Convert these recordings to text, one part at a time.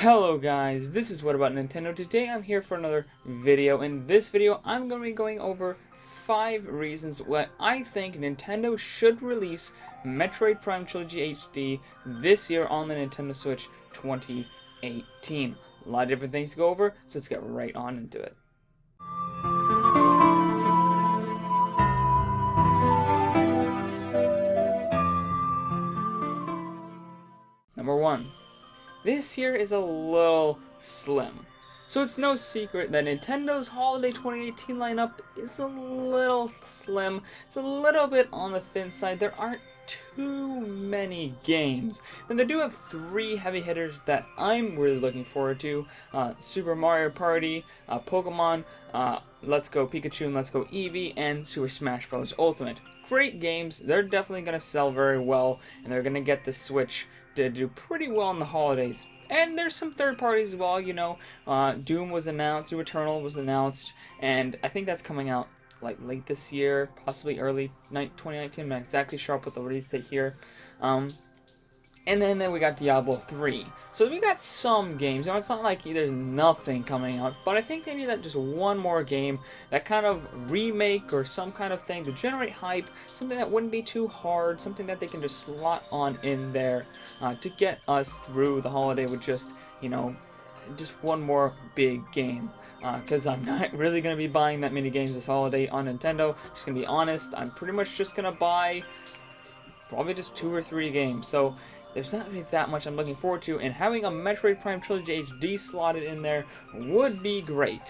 Hello guys, this is What About Nintendo. Today I'm here for another video. In this video, I'm going to be going over 5 reasons why I think Nintendo should release Metroid Prime Trilogy HD this year on the Nintendo Switch 2018. A lot of different things to go over, so let's get right on into it. Number 1. This year is a little slim. So it's no secret that Nintendo's Holiday 2018 lineup is a little slim. It's a little bit on the thin side. There aren't too many games. And they do have 3 heavy hitters that I'm really looking forward to. Super Mario Party, Pokemon, Let's Go Pikachu and Let's Go Eevee, and Super Smash Bros. Ultimate. Great games. They're definitely going to sell very well, and they're going to get the Switch to do pretty well in the holidays. And there's some third parties as well, you know. Doom was announced, Doom Eternal was announced, and I think that's coming out like late this year, possibly early 2019. I'm not exactly sure what the release date here. And then we got Diablo 3. So we got some games. You know, it's not like there's nothing coming out, but I think they need that just one more game, that kind of remake or some kind of thing to generate hype, something that wouldn't be too hard, something that they can just slot on in there to get us through the holiday with just, you know, just one more big game. Because I'm not really going to be buying that many games this holiday on Nintendo. Just going to be honest, I'm pretty much just going to buy probably just 2 or 3 games. So there's not really that much I'm looking forward to, and having a Metroid Prime Trilogy HD slotted in there would be great.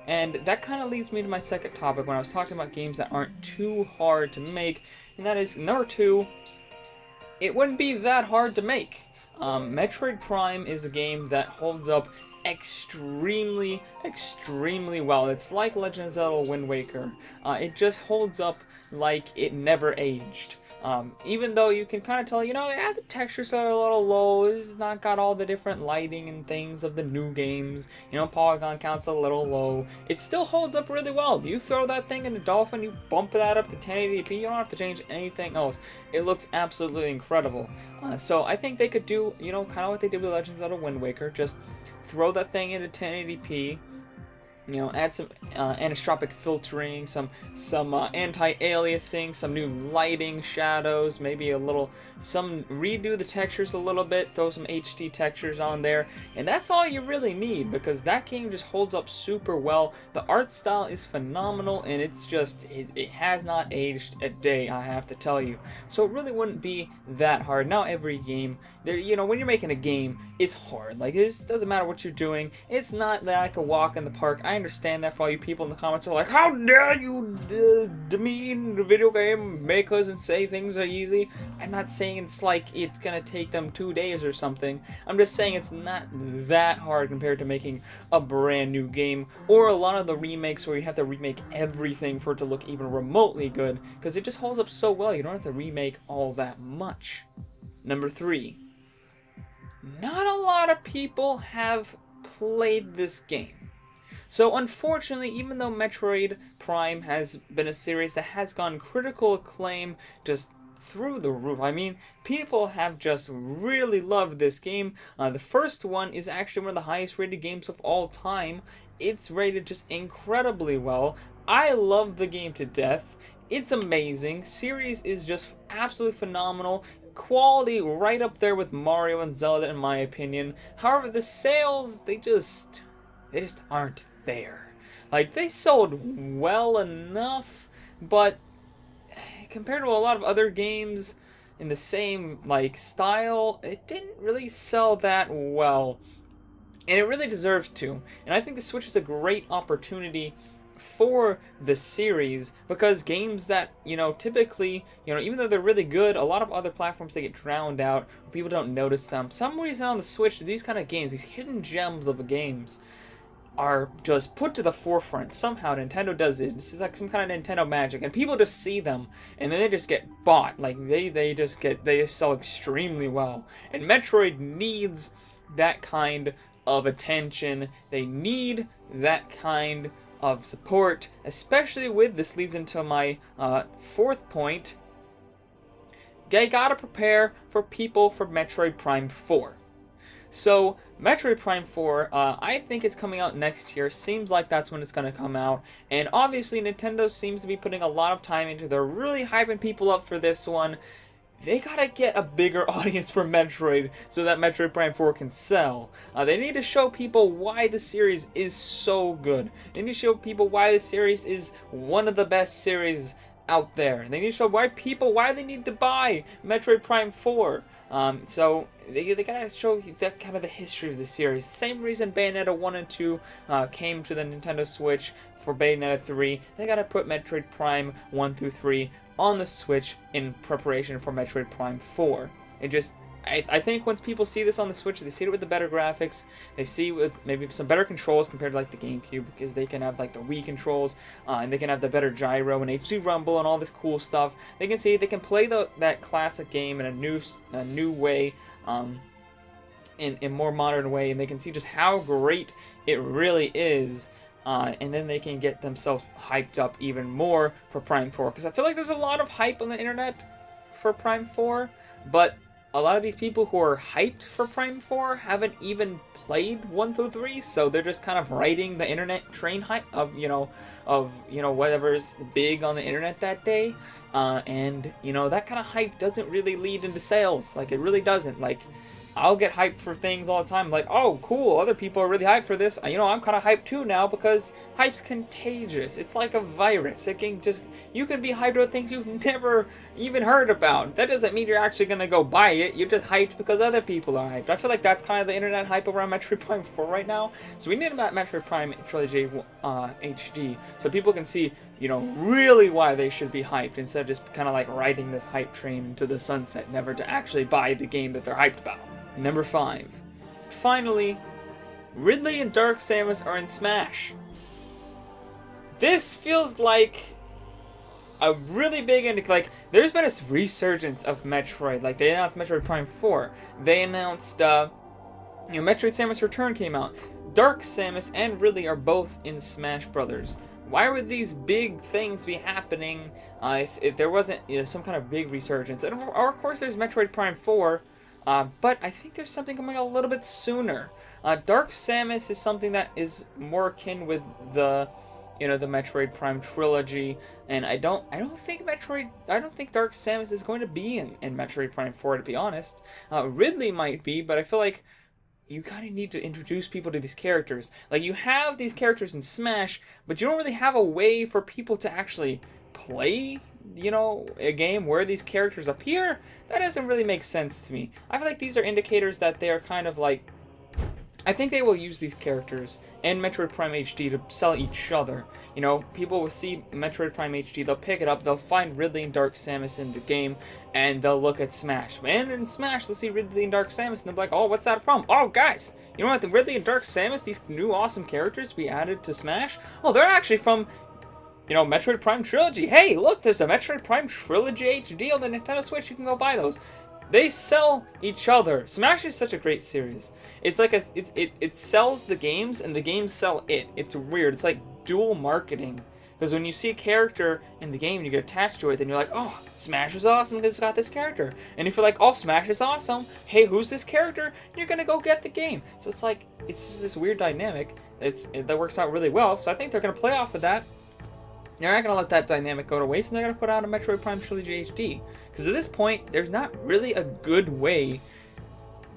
And that kind of leads me to my second topic when I was talking about games that aren't too hard to make, and that is, number 2, it wouldn't be that hard to make. Metroid Prime is a game that holds up extremely well. It's like Legend of Zelda Wind Waker. It just holds up like it never aged. Even though you can kind of tell, you know, yeah, the textures are a little low, it's not got all the different lighting and things of the new games, you know, polygon count's a little low, it still holds up really well. You throw that thing in a Dolphin, you bump that up to 1080p, you don't have to change anything else. It looks absolutely incredible. So I think they could do, you know, kind of what they did with Legends of Wind Waker, just throw that thing into 1080p, you know, add some anisotropic filtering, some anti-aliasing, some new lighting, shadows, maybe redo the textures a little bit, throw some HD textures on there, and that's all you really need, because that game just holds up super well. The art style is phenomenal, and it's just, it has not aged a day, I have to tell you. So it really wouldn't be that hard. Now every game, you know, when you're making a game, it's hard. Like, it doesn't matter what you're doing. It's not like a walk in the park. I understand that for all you people in the comments who are like, how dare you demean the video game makers and say things are easy. I'm not saying it's like it's gonna take them 2 days or something. I'm just saying it's not that hard compared to making a brand new game, or a lot of the remakes where you have to remake everything for it to look even remotely good, because it just holds up so well you don't have to remake all that much. Number 3. Not a lot of people have played this game. So unfortunately, even though Metroid Prime has been a series that has gotten critical acclaim just through the roof, I mean, people have just really loved this game. The first one is actually one of the highest rated games of all time. It's rated just incredibly well. I love the game to death. It's amazing. Series is just absolutely phenomenal. Quality right up there with Mario and Zelda in my opinion. However, the sales, they just aren't there. Like, they sold well enough, but compared to a lot of other games in the same like style, it didn't really sell that well. And it really deserves to. And I think the Switch is a great opportunity for the series, because games that, you know, typically, you know, even though they're really good, a lot of other platforms, they get drowned out, people don't notice them. Some reason on the Switch, these kind of games, these hidden gems of games, are just put to the forefront. Somehow Nintendo does it. This is like some kind of Nintendo magic, and people just see them and then they just get bought. Like they just sell extremely well. And Metroid needs that kind of attention. They need that kind of support, especially with, this leads into my 4th point, they gotta prepare for people for Metroid Prime 4. So Metroid Prime 4, I think it's coming out next year. Seems like that's when it's going to come out. And obviously, Nintendo seems to be putting a lot of time into it. They're really hyping people up for this one. They gotta get a bigger audience for Metroid so that Metroid Prime 4 can sell. They need to show people why the series is so good. They need to show people why the series is one of the best series out there. They need to show why they need to buy Metroid Prime 4. So they gotta show that kind of the history of the series. Same reason Bayonetta 1 and 2 came to the Nintendo Switch for Bayonetta 3. They gotta put Metroid Prime 1 through 3 on the Switch in preparation for Metroid Prime 4. I think once people see this on the Switch, they see it with the better graphics, they see it with maybe some better controls compared to like the GameCube, because they can have like the Wii controls, and they can have the better gyro and HD rumble and all this cool stuff. They can see they can play that classic game in a new way, in more modern way, and they can see just how great it really is. And then they can get themselves hyped up even more for Prime 4. Because I feel like there's a lot of hype on the internet for Prime 4, but a lot of these people who are hyped for Prime 4 haven't even played 1 through 3, so they're just kind of riding the internet train hype of whatever's big on the internet that day. And that kind of hype doesn't really lead into sales. Like, it really doesn't. Like, I'll get hyped for things all the time, like, oh, cool, other people are really hyped for this. I'm kind of hyped too now, because hype's contagious. It's like a virus. You can be hyped about things you've never even heard about. That doesn't mean you're actually going to go buy it. You're just hyped because other people are hyped. I feel like that's kind of the internet hype around Metroid Prime 4 right now. So we need that Metroid Prime Trilogy HD, so people can see, really why they should be hyped, instead of just kind of like riding this hype train into the sunset, never to actually buy the game that they're hyped about. Number 5. Finally, Ridley and Dark Samus are in Smash. This feels like a really big there's been a resurgence of Metroid. Like, they announced Metroid Prime 4. They announced, Metroid Samus Return came out. Dark Samus and Ridley are both in Smash Brothers. Why would these big things be happening if there wasn't some kind of big resurgence? And of course, there's Metroid Prime 4. But I think there's something coming a little bit sooner. Dark Samus is something that is more akin with the Metroid Prime Trilogy, and I don't think Dark Samus is going to be in Metroid Prime 4, to be honest. Ridley might be, but I feel like you kind of need to introduce people to these characters. Like, you have these characters in Smash, but you don't really have a way for people to actually play a game where these characters appear. That doesn't really make sense to me. I feel like these are indicators that they are kind of like, I think they will use these characters and Metroid Prime HD to sell each other. People will see Metroid Prime HD, they'll pick it up, they'll find Ridley and Dark Samus in the game, and they'll look at Smash. And in Smash, they'll see Ridley and Dark Samus, and they'll be like, oh, what's that from? Oh, guys, you know what, the Ridley and Dark Samus, these new awesome characters we added to Smash, oh, they're actually from Metroid Prime Trilogy. Hey, look, there's a Metroid Prime Trilogy HD on the Nintendo Switch. You can go buy those. They sell each other. Smash is such a great series. It's like it sells the games, and the games sell it. It's weird. It's like dual marketing. Because when you see a character in the game and you get attached to it, then you're like, oh, Smash is awesome because it's got this character. And if you're like, oh, Smash is awesome, hey, who's this character? You're going to go get the game. So it's like, it's just this weird dynamic that works out really well. So I think they're going to play off of that. They're not going to let that dynamic go to waste, and they're going to put out a Metroid Prime Trilogy HD. Because at this point, there's not really a good way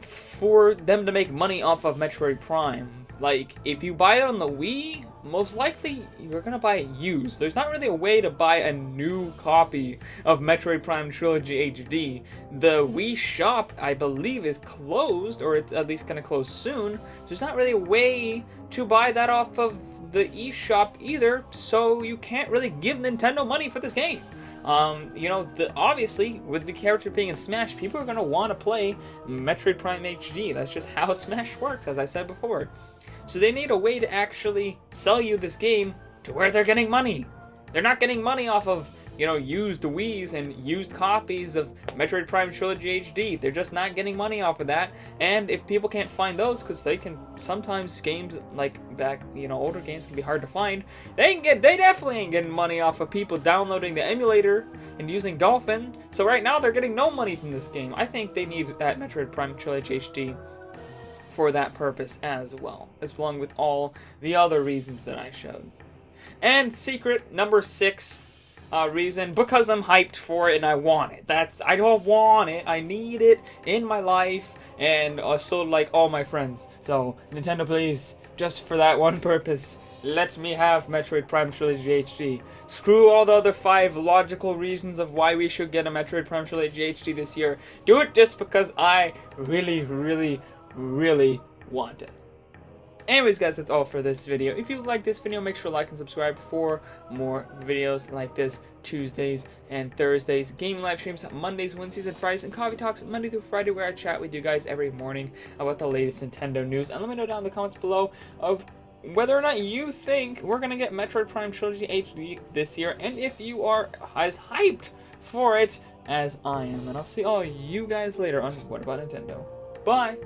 for them to make money off of Metroid Prime. Like, if you buy it on the Wii, most likely you're going to buy it used. There's not really a way to buy a new copy of Metroid Prime Trilogy HD. The Wii shop, I believe, is closed, or it's at least going to close soon. So there's not really a way to buy that off of the eShop either, so you can't really give Nintendo money for this game. Obviously, with the character being in Smash, people are going to want to play Metroid Prime HD. That's just how Smash works, as I said before. So they need a way to actually sell you this game to where they're getting money. They're not getting money off of, used Wiis and used copies of Metroid Prime Trilogy HD. They're just not getting money off of that. And if people can't find those, because sometimes games like older games can be hard to find, they definitely ain't getting money off of people downloading the emulator and using Dolphin. So right now they're getting no money from this game. I think they need that Metroid Prime Trilogy HD for that purpose as well, as along with all the other reasons that I showed. And secret number 6 reason, because I'm hyped for it and I want it. I don't want it, I need it in my life, and so like all my friends. So Nintendo, please, just for that one purpose, let me have Metroid Prime Trilogy HD. Screw all the other 5 logical reasons of why we should get a Metroid Prime Trilogy HD this year. Do it just because I really, really, really want it. Anyways, guys, that's all for this video. If you like this video, make sure to like and subscribe for more videos like this. Tuesdays and Thursdays, gaming live streams Mondays, Wednesdays, and Fridays, and coffee talks Monday through Friday, where I chat with you guys every morning about the latest Nintendo news. And let me know down in the comments below of whether or not you think we're gonna get Metroid Prime Trilogy HD this year, and if you are as hyped for it as I am. And I'll see all you guys later on What About Nintendo. Bye!